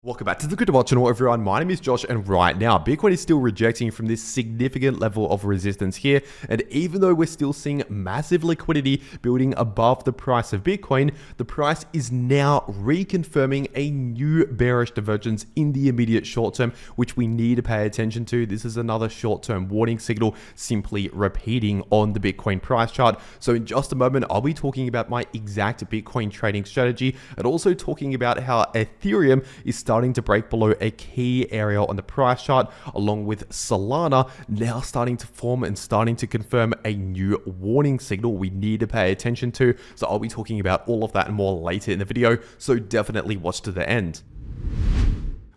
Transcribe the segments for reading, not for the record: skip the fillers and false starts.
Welcome back to the cryptowrld channel, everyone. My name is Josh, and right now Bitcoin is still rejecting from this significant level of resistance here. And even though we're still seeing massive liquidity building above the price of Bitcoin, the price is now reconfirming a new bearish divergence in the immediate short term, which we need to pay attention to. This is another short-term warning signal simply repeating on the Bitcoin price chart. So in just a moment, I'll be talking about my exact Bitcoin trading strategy and also talking about how Ethereum is starting to break below a key area on the price chart, along with Solana now starting to form and starting to confirm a new warning signal we need to pay attention to. So I'll be talking about all of that and more later in the video, so definitely watch to the end.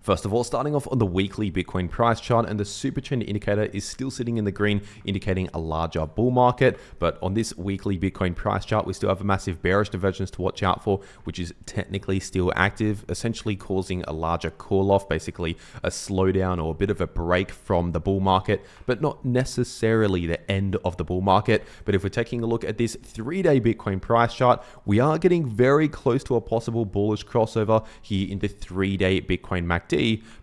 First of all, starting off on the weekly Bitcoin price chart, and the super trend indicator is still sitting in the green, indicating a larger bull market. But on this weekly Bitcoin price chart, we still have a massive bearish divergence to watch out for, which is technically still active, essentially causing a larger cool off, basically a slowdown or a bit of a break from the bull market, but not necessarily the end of the bull market. But if we're taking a look at this 3-day Bitcoin price chart, we are getting very close to a possible bullish crossover here in the 3-day Bitcoin MACD.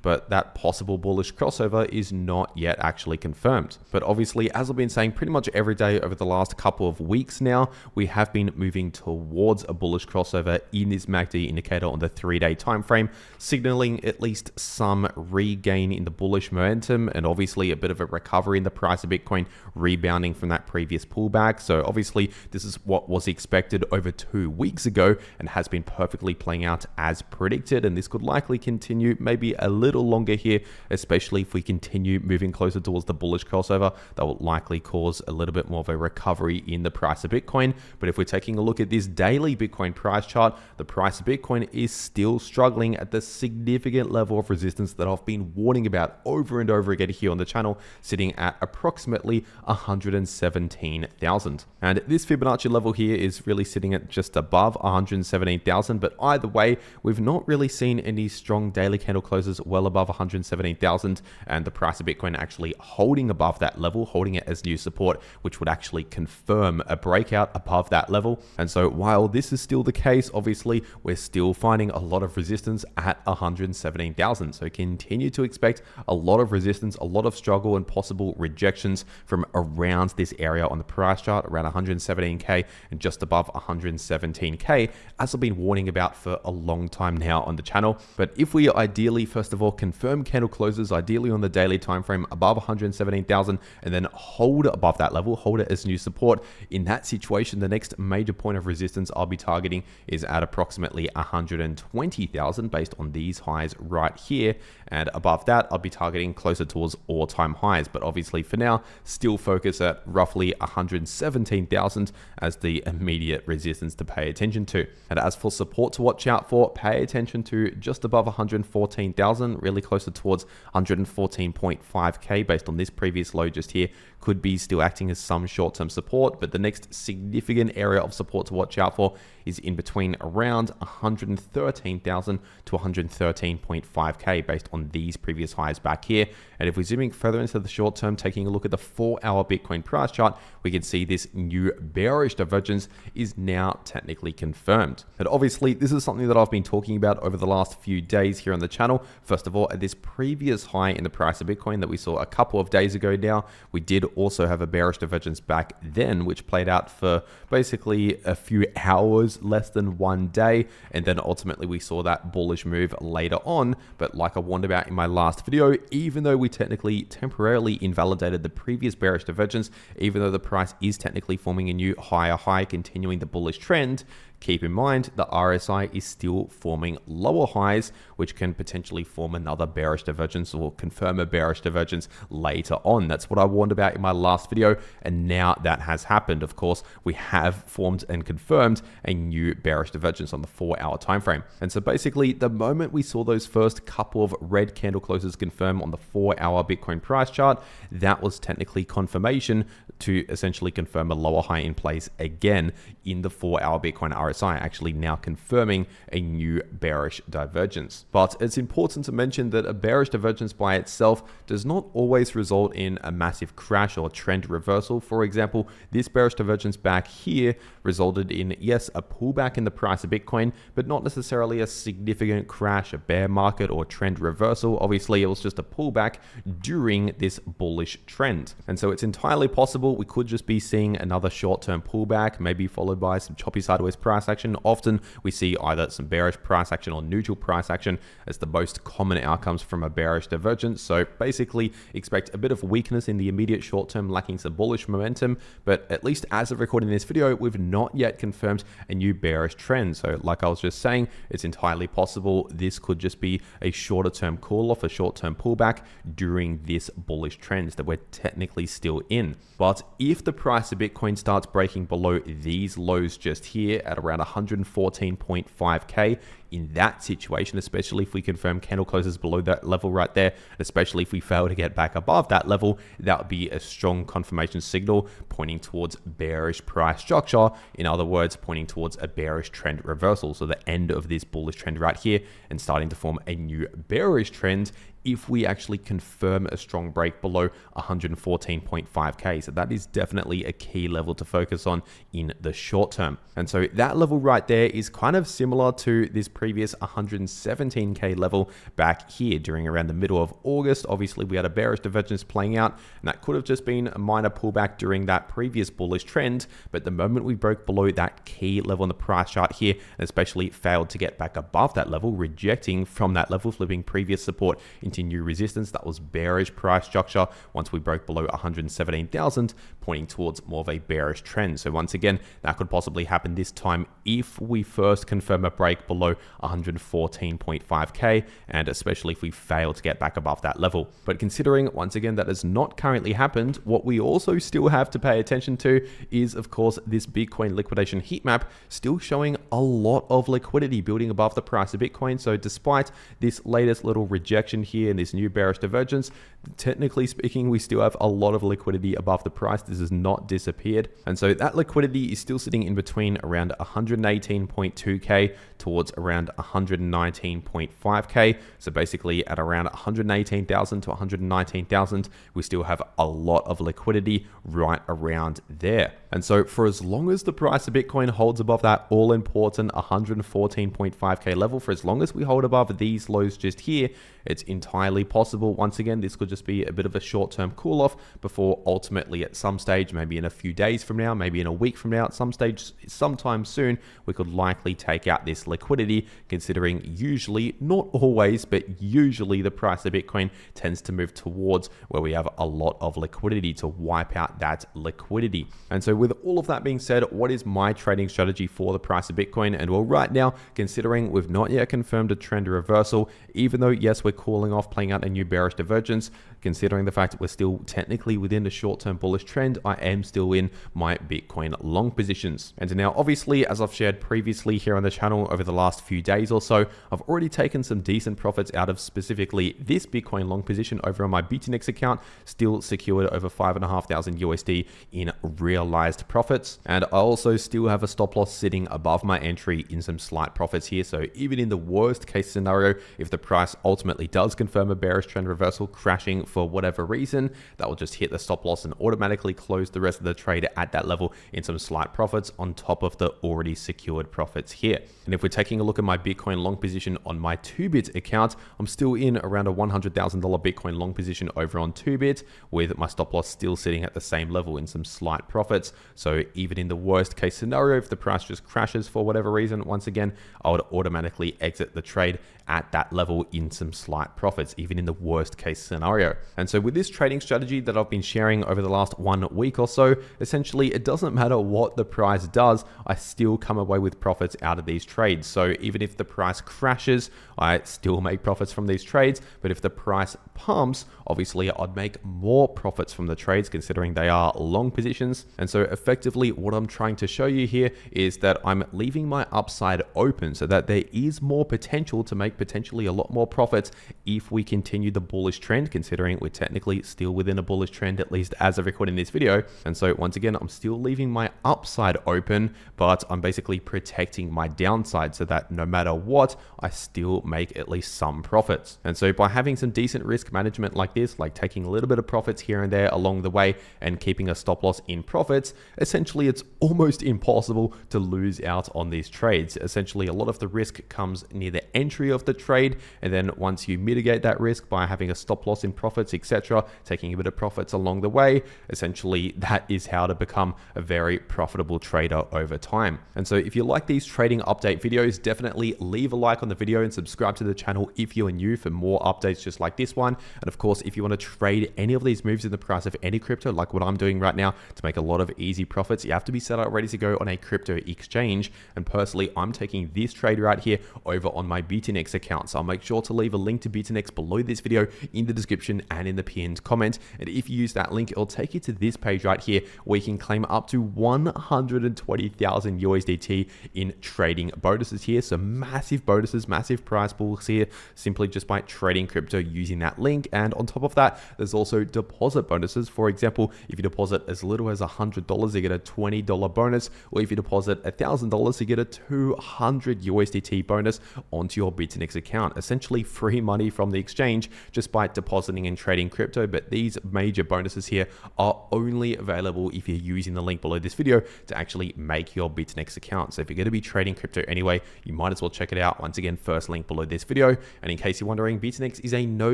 But that possible bullish crossover is not yet actually confirmed. But obviously, as I've been saying pretty much every day over the last couple of weeks now, we have been moving towards a bullish crossover in this MACD indicator on the 3-day time frame, signaling at least some regain in the bullish momentum, and obviously a bit of a recovery in the price of Bitcoin, rebounding from that previous pullback. So obviously, this is what was expected over 2 weeks ago and has been perfectly playing out as predicted, and this could likely continue maybe a little longer here, especially if we continue moving closer towards the bullish crossover. That will likely cause a little bit more of a recovery in the price of Bitcoin. But if we're taking a look at this daily Bitcoin price chart, the price of Bitcoin is still struggling at the significant level of resistance that I've been warning about over and over again here on the channel, sitting at approximately 117,000. And this Fibonacci level here is really sitting at just above 117,000. But either way, we've not really seen any strong daily candle closes well above 117,000, and the price of Bitcoin actually holding above that level, holding it as new support, which would actually confirm a breakout above that level. And so while this is still the case, obviously we're still finding a lot of resistance at 117,000. So continue to expect a lot of resistance, a lot of struggle, and possible rejections from around this area on the price chart, around 117k and just above 117k, as I've been warning about for a long time now on the channel. But if we ideally, first of all, confirm candle closes, ideally on the daily time frame above 117,000, and then hold above that level, hold it as new support. In that situation, the next major point of resistance I'll be targeting is at approximately 120,000 based on these highs right here. And above that, I'll be targeting closer towards all-time highs. But obviously for now, still focus at roughly 117,000 as the immediate resistance to pay attention to. And as for support to watch out for, pay attention to just above 114,000, really closer towards 114.5k based on this previous low just here. Could be still acting as some short-term support, but the next significant area of support to watch out for is in between around 113,000 to 113.5k based on these previous highs back here. And if we're zooming further into the short term, taking a look at the 4-hour Bitcoin price chart, we can see this new bearish divergence is now technically confirmed. But obviously, this is something that I've been talking about over the last few days here on the channel. First of all, at this previous high in the price of Bitcoin that we saw a couple of days ago now, we did also have a bearish divergence back then, which played out for basically a few hours, less than 1 day, and then ultimately we saw that bullish move later on. But like I warned about in my last video, even though we technically temporarily invalidated the previous bearish divergence, even though the price is technically forming a new higher high, continuing the bullish trend, keep in mind the RSI is still forming lower highs, which can potentially form another bearish divergence or confirm a bearish divergence later on. That's what I warned about in my last video, and now that has happened. Of course, we have formed and confirmed a new bearish divergence on the 4-hour time frame. And so basically, the moment we saw those first couple of red candle closes confirm on the 4-hour Bitcoin price chart, that was technically confirmation to essentially confirm a lower high in place again in the 4-hour Bitcoin RSI RSI actually now confirming a new bearish divergence. But it's important to mention that a bearish divergence by itself does not always result in a massive crash or trend reversal. For example, this bearish divergence back here resulted in, yes, a pullback in the price of Bitcoin, but not necessarily a significant crash, a bear market, or trend reversal. Obviously, it was just a pullback during this bullish trend. And so it's entirely possible we could just be seeing another short-term pullback, maybe followed by some choppy sideways price action. Often we see either some bearish price action or neutral price action as the most common outcomes from a bearish divergence. So basically expect a bit of weakness in the immediate short term, lacking some bullish momentum. But at least as of recording this video, we've not yet confirmed a new bearish trend. So like I was just saying, it's entirely possible this could just be a shorter term cool off, a short term pullback during this bullish trend that we're technically still in. But if the price of Bitcoin starts breaking below these lows just here at around 114.5k, in that situation, especially if we confirm candle closes below that level right there, especially if we fail to get back above that level, that would be a strong confirmation signal pointing towards bearish price structure. In other words, pointing towards a bearish trend reversal. So the end of this bullish trend right here and starting to form a new bearish trend if we actually confirm a strong break below 114.5k. So that is definitely a key level to focus on in the short term. And so that level right there is kind of similar to this previous 117k level back here during around the middle of August. Obviously, we had a bearish divergence playing out, and that could have just been a minor pullback during that previous bullish trend. But the moment we broke below that key level on the price chart here, and especially failed to get back above that level, rejecting from that level, flipping previous support into new resistance, that was bearish price structure. Once we broke below 117,000, pointing towards more of a bearish trend. So once again, that could possibly happen this time if we first confirm a break below 114.5k, and especially if we fail to get back above that level. But considering once again that has not currently happened, what we also still have to pay attention to is, of course, this Bitcoin liquidation heat map still showing a lot of liquidity building above the price of Bitcoin. So despite this latest little rejection here and this new bearish divergence, technically speaking, we still have a lot of liquidity above the price. This has not disappeared. And so that liquidity is still sitting in between around 118.2k towards around 119.5k. So basically at around 118,000 to 119,000, we still have a lot of liquidity right around there. And so for as long as the price of Bitcoin holds above that all important 114.5k level, for as long as we hold above these lows just here, it's entirely possible. Once again, this could just be a bit of a short-term cool-off before ultimately at some stage, maybe in a few days from now, maybe in a week from now, at some stage, sometime soon, we could likely take out this liquidity, considering usually, not always, but usually the price of Bitcoin tends to move towards where we have a lot of liquidity to wipe out that liquidity. And so with all of that being said, what is my trading strategy for the price of Bitcoin? And well, right now, considering we've not yet confirmed a trend reversal, even though, yes, we're cooling off, playing out a new bearish divergence, considering the fact that we're still technically within the short-term bullish trend, I am still in my Bitcoin long positions. And now, obviously, as I've shared previously here on the channel over the last few days or so, I've already taken some decent profits out of specifically this Bitcoin long position over on my BTNX account, still secured over 5,500 USD in realized profits. And I also still have a stop loss sitting above my entry in some slight profits here. So even in the worst case scenario, if the price ultimately does confirm a bearish trend reversal, crashing for whatever reason, that will just hit the stop loss and automatically close the rest of the trade at that level in some slight profits on top of the already secured profits here. And if we're taking a look at my Bitcoin long position on my 2bit account, I'm still in around a $100,000 Bitcoin long position over on 2bit, with my stop loss still sitting at the same level in some slight profits. So even in the worst case scenario, if the price just crashes for whatever reason, once again, I would automatically exit the trade at that level in some slight profits, even in the worst case scenario. And so with this trading strategy that I've been sharing over the last 1 week or so, essentially it doesn't matter what the price does, I still come away with profits out of these trades. So even if the price crashes, I still make profits from these trades. But if the price pumps, obviously I'd make more profits from the trades, considering they are long positions. And so effectively what I'm trying to show you here is that I'm leaving my upside open so that there is more potential to make potentially a lot more profits if we continue the bullish trend, considering we're technically still within a bullish trend, at least as of recording this video. And so once again, I'm still leaving my upside open, but I'm basically protecting my downside so that no matter what, I still make at least some profits. And so by having some decent risk management like this, like taking a little bit of profits here and there along the way and keeping a stop loss in profits, essentially it's almost impossible to lose out on these trades. Essentially, a lot of the risk comes near the entry of the trade, and then once you mitigate that risk by having a stop loss in profits, etc., taking a bit of profits along the way, essentially that is how to become a very profitable trader over time. And so if you like these trading update videos, definitely leave a like on the video and subscribe to the channel if you're new for more updates just like this one. And of course, if you want to trade any of these moves in the price of any crypto, like what I'm doing right now, to make a lot of easy profits, you have to be set up ready to go on a crypto exchange. And personally, I'm taking this trade right here over on my BTNX account. So I'll make sure to leave a link to BTNX below this video in the description and in the pinned comment. And if you use that link, it'll take you to this page right here where you can claim up to 120,000 USDT in trading bonuses here. So massive bonuses, massive prize pools here, simply just by trading crypto using that link. And on top of that, there's also deposit bonuses. For example, if you deposit as little as $100, you get a $20 bonus, or if you deposit $1,000, you get a 200 USDT bonus onto your BTNX account. Essentially free money from the exchange just by depositing and trading crypto. But these major bonuses here are only available if you're using the link below this video to actually make your BTNX account. So if you're going to be trading crypto anyway, you might as well check it out. Once again, first link below this video. And in case you're wondering, BTNX is a no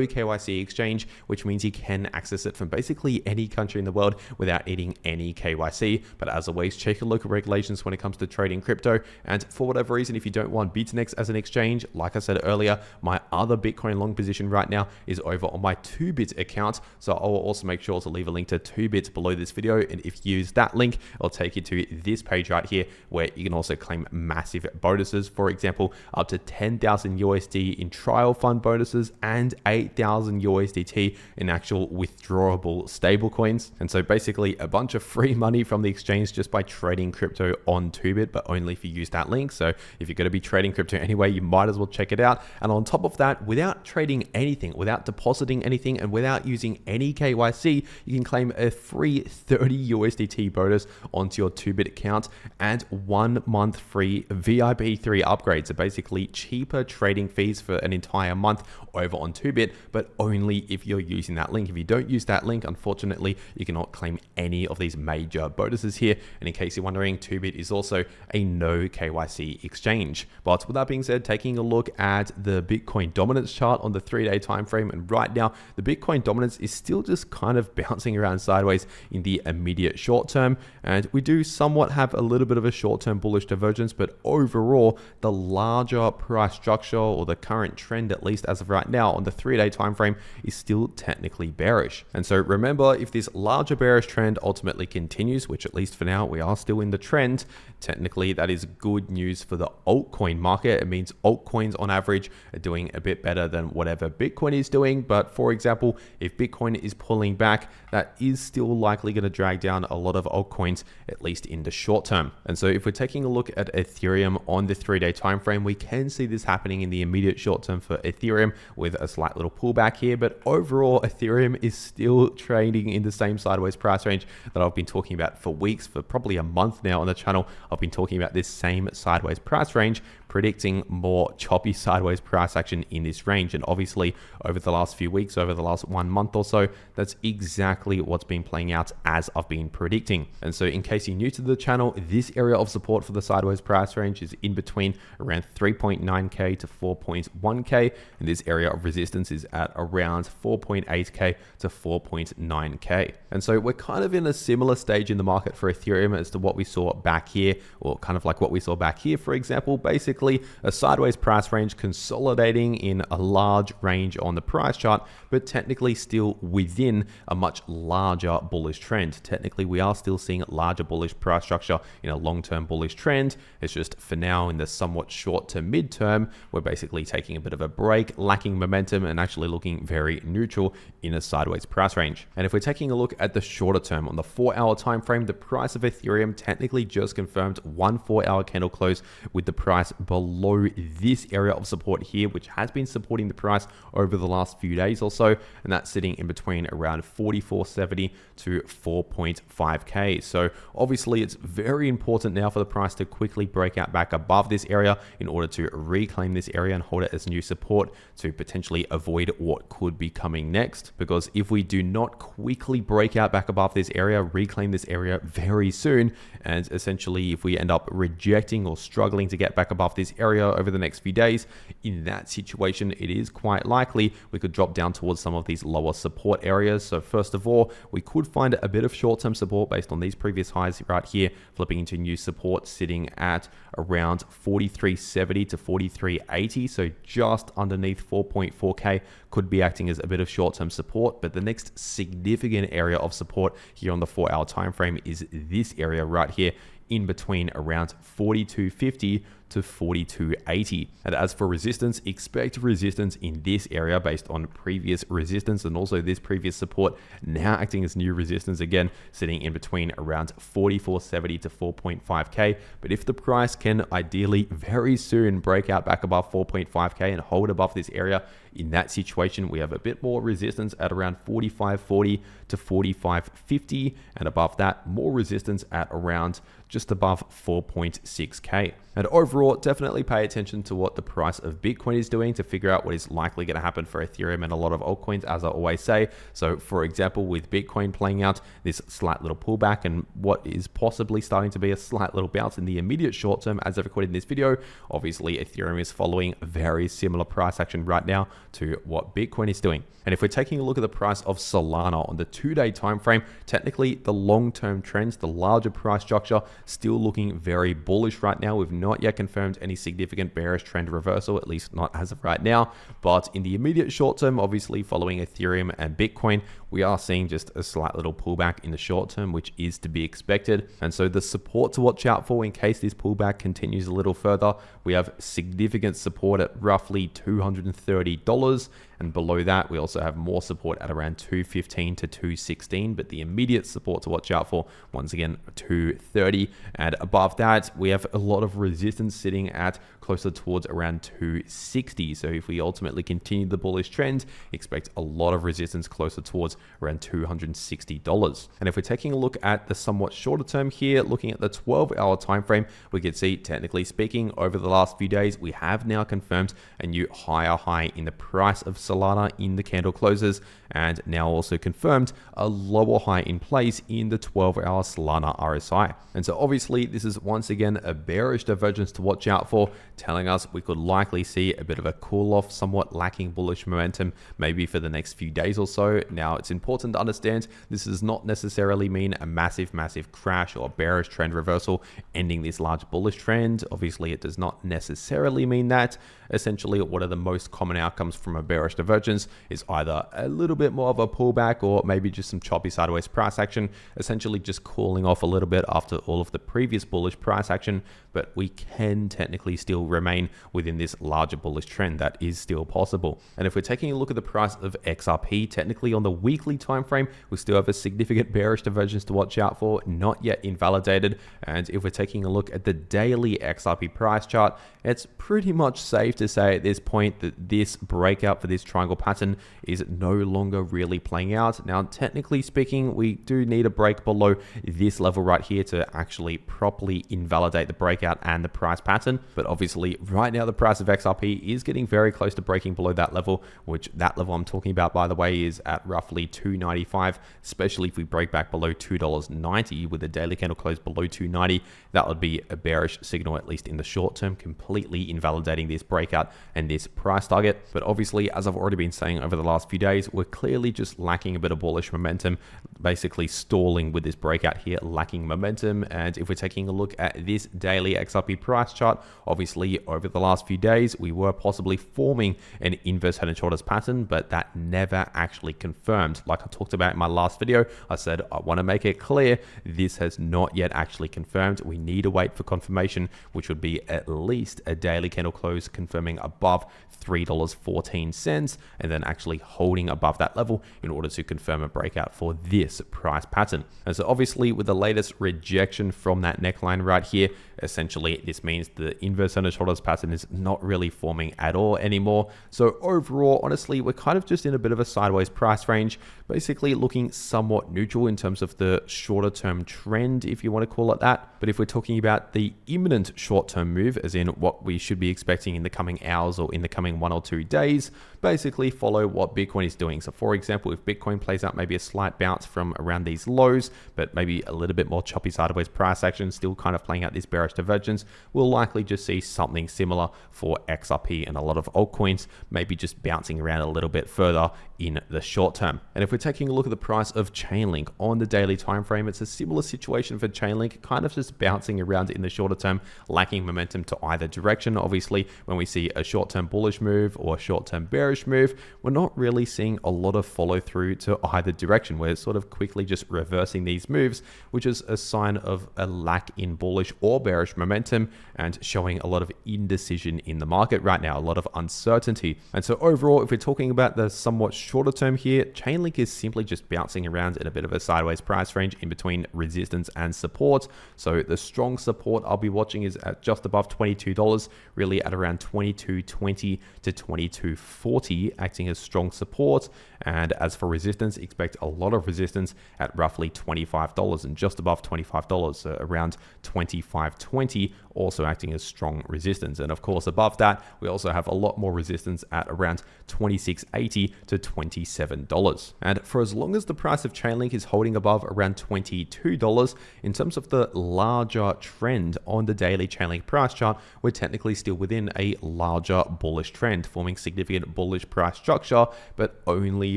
KYC exchange, which means you can access it from basically any country in the world without needing any KYC. But as always, check your local regulations when it comes to trading crypto. And for whatever reason, if you don't want BTNX as an exchange, like I said earlier, my other Bitcoin long position right now is over on my 2bit account. So I will also make sure to leave a link to 2bit below this video. And if you use that link, it'll take you to this page right here where you can also claim massive bonuses. For example, up to 10,000 USD in trial fund bonuses and 8,000 USDT in actual withdrawable stable coins. And so basically a bunch of free money from the exchange just by trading crypto on 2bit, but only if you use that link. So if you're going to be trading crypto anyway, you might as well check it out. And on top of that, without trading anything, without depositing anything, and without using any KYC, you can claim a free 30 USDT bonus onto your 2bit account and 1 month free VIP3 upgrade. So basically cheaper trading fees for an entire month over on 2bit, but only if you're using that link. If you don't use that link, unfortunately, you cannot claim any of these major bonuses here. And in case you're wondering, 2bit is also a no KYC exchange. But with that being said, taking a look at the Bitcoin dominance chart on the 3-day time frame, and right now the Bitcoin dominance is still just kind of bouncing around sideways in the immediate short term, and we do somewhat have a little bit of a short-term bullish divergence, but overall the larger price structure, or the current trend at least as of right now on the 3-day time frame, is still technically bearish. And so remember, if this larger bearish trend ultimately continues, which at least for now we are still in the trend, technically that is good news for the altcoin market. It means altcoins on average are doing a bit better than whatever Bitcoin is doing. But for example, if Bitcoin is pulling back, that is still likely going to drag down a lot of altcoins, at least in the short term. And so if we're taking a look at Ethereum on the 3-day time frame, we can see this happening in the immediate short term for Ethereum with a slight little pullback here. But overall, Ethereum is still trading in the same sideways price range that I've been talking about for weeks, for probably a month now on the channel. I've been talking about this same sideways price range, predicting more choppy sideways price action in this range. And obviously over the last few weeks, over the last 1 month or so, that's exactly what's been playing out as I've been predicting. And so in case you're new to the channel, this area of support for the sideways price range is in between around 3.9k to 4.1k, and this area of resistance is at around 4.8k to 4.9k. And so we're kind of in a similar stage in the market for Ethereum as to what we saw back here, or kind of like what we saw back here, for example. Basically a sideways price range consolidating in a large range on the price chart, but technically still within a much larger bullish trend. Technically, we are still seeing larger bullish price structure in a long-term bullish trend. It's just for now, in the somewhat short to mid-term, we're basically taking a bit of a break, lacking momentum, and actually looking very neutral in a sideways price range. And if we're taking a look at the shorter term on the 4-hour time frame, the price of Ethereum technically just confirmed one 4-hour candle close with the price below this area of support here, which has been supporting the price over the last few days or so, and that's sitting in between around 44.70 to 4.5k. So obviously it's very important now for the price to quickly break out back above this area in order to reclaim this area and hold it as new support to potentially avoid what could be coming next. Because if we do not quickly break out back above this area, reclaim this area very soon, and essentially if we end up rejecting or struggling to get back above this area over the next few days, in that situation it is quite likely we could drop down towards some of these lower support areas. So first of all, we could find a bit of short-term support based on these previous highs right here, flipping into new support sitting at around 43.70 to 43.80, so just underneath 4.4k could be acting as a bit of short-term support. But the next significant area of support here on the 4-hour time frame is this area right here in between around 42.50 to 42.80. And as for resistance, expect resistance in this area based on previous resistance and also this previous support now acting as new resistance again, sitting in between around 44.70 to 4.5k. But if the price can ideally very soon break out back above 4.5k and hold above this area, in that situation we have a bit more resistance at around 45.40 to 45.50, and above that more resistance at around just above 4.6k. And overall, definitely pay attention to what the price of Bitcoin is doing to figure out what is likely going to happen for Ethereum and a lot of altcoins, as I always say. So for example, with Bitcoin playing out this slight little pullback and what is possibly starting to be a slight little bounce in the immediate short term as I've recorded in this video, obviously Ethereum is following very similar price action right now to what Bitcoin is doing. And if we're taking a look at the price of Solana on the 2-day time frame, technically the long-term trends, the larger price structure, still looking very bullish right now. We've not yet confirmed any significant bearish trend reversal, at least not as of right now. But in the immediate short term, obviously following Ethereum and Bitcoin, we are seeing just a slight little pullback in the short term, which is to be expected. And so the support to watch out for in case this pullback continues a little further, we have significant support at roughly $230. And below that, we also have more support at around 215 to 216. But the immediate support to watch out for, once again, 230. And above that, we have a lot of resistance sitting at closer towards around 260. So if we ultimately continue the bullish trend, expect a lot of resistance closer towards around $260. And if we're taking a look at the somewhat shorter term here, looking at the 12-hour time frame, we can see, technically speaking, over the last few days, we have now confirmed a new higher high in the price of Solana in the candle closes, and now also confirmed a lower high in place in the 12-hour Solana RSI. And so obviously this is once again a bearish divergence to watch out for, telling us we could likely see a bit of a cool off, somewhat lacking bullish momentum maybe for the next few days or so. Now it's important to understand this does not necessarily mean a massive crash or bearish trend reversal ending this large bullish trend. Obviously it does not necessarily mean that. Essentially, what are the most common outcomes from a bearish divergence is either a little bit more of a pullback or maybe just some choppy sideways price action, essentially just cooling off a little bit after all of the previous bullish price action. But we can technically still remain within this larger bullish trend. That is still possible. And if we're taking a look at the price of XRP, technically on the weekly time frame, we still have a significant bearish divergence to watch out for, not yet invalidated. And if we're taking a look at the daily XRP price chart, it's pretty much safe to say at this point that this breakout for this triangle pattern is no longer really playing out. Now, technically speaking, we do need a break below this level right here to actually properly invalidate the breakout and the price pattern. But obviously right now the price of XRP is getting very close to breaking below that level, which that level I'm talking about, by the way, is at roughly $2.95, especially if we break back below $2.90 with a daily candle close below $2.90. That would be a bearish signal, at least in the short term, completely invalidating this breakout and this price target. But obviously, as I've already been saying over the last few days, we're clearly just lacking a bit of bullish momentum, basically stalling with this breakout here, lacking momentum. And if we're taking a look at this daily XRP price chart, obviously over the last few days, we were possibly forming an inverse head and shoulders pattern, but that never actually confirmed. Like I talked about in my last video, I said, I want to make it clear, this has not yet actually confirmed. We need to wait for confirmation, which would be at least a daily candle close confirming above $3.14 and then actually holding above that level in order to confirm a breakout for this price pattern. And so obviously with the latest rejection from that neckline right here, essentially this means the inverse head and shoulders pattern is not really forming at all anymore. So overall, honestly, we're kind of just in a bit of a sideways price range, basically looking somewhat neutral in terms of the shorter term trend, if you want to call it that. But if we're talking about the imminent short term move, as in what we should be expecting in the coming hours or in the coming 1 or 2 days, basically follow what Bitcoin is doing. So for example, if Bitcoin plays out maybe a slight bounce from around these lows, but maybe a little bit more choppy sideways price action, still kind of playing out this bearish divergence, we'll likely just see something similar for XRP and a lot of altcoins, maybe just bouncing around a little bit further in the short term. And if we're taking a look at the price of Chainlink on the daily time frame, it's a similar situation for Chainlink, kind of just bouncing around in the shorter term, lacking momentum to either direction. Obviously, when we see a short-term bullish move or a short-term bearish move, we're not really seeing a lot of follow through to either direction. We're sort of quickly just reversing these moves, which is a sign of a lack in bullish or bearish momentum and showing a lot of indecision in the market right now, a lot of uncertainty. And so overall, if we're talking about the somewhat shorter term here, Chainlink is simply just bouncing around in a bit of a sideways price range in between resistance and support. So the strong support I'll be watching is at just above $22, really at around $22.20 to $22.40, acting as strong support. And as for resistance, expect a lot of resistance at roughly $25 and just above $25, so around $25.20, also acting as strong resistance. And of course, above that, we also have a lot more resistance at around $26.80 to $27. And for as long as the price of Chainlink is holding above around $22, in terms of the larger trend on the daily Chainlink price chart, we're technically still within a larger bullish trend, forming significant bullish price structure, but only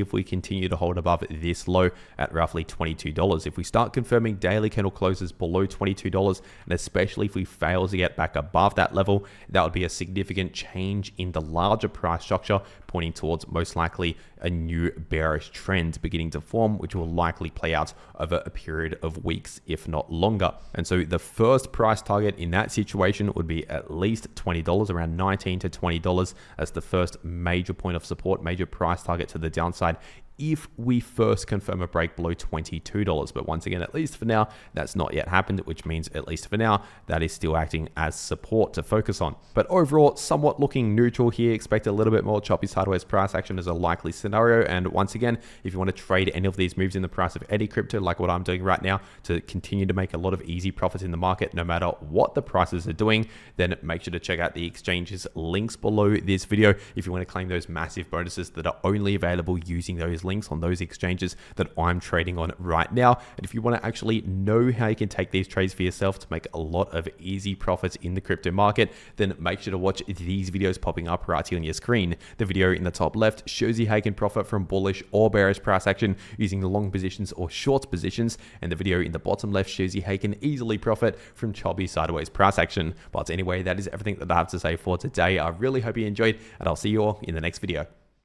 if we continue to hold above this low at roughly $22. If we start confirming daily candle closes below $22, and especially if we fail to get back above that level, that would be a significant change in the larger price structure, pointing towards most likely a new bearish trend beginning to form, which will likely play out over a period of weeks, if not longer. And so the first price target in that situation would be at least $20, around $19 to $20 as the first major point of support, major price target to the downside, if we first confirm a break below $22. But once again, at least for now, that's not yet happened, which means at least for now, that is still acting as support to focus on. But overall, somewhat looking neutral here. Expect a little bit more choppy sideways price action as a likely scenario. And once again, if you want to trade any of these moves in the price of any crypto, like what I'm doing right now, to continue to make a lot of easy profits in the market, no matter what the prices are doing, then make sure to check out the exchanges links below this video if you want to claim those massive bonuses that are only available using those links on those exchanges that I'm trading on right now. And if you want to actually know how you can take these trades for yourself to make a lot of easy profits in the crypto market, then make sure to watch these videos popping up right here on your screen. The video in the top left shows you how you can profit from bullish or bearish price action using the long positions or short positions, and the video in the bottom left shows you how you can easily profit from choppy sideways price action. But anyway, that is everything that I have to say for today. I really hope you enjoyed, and I'll see you all in the next video.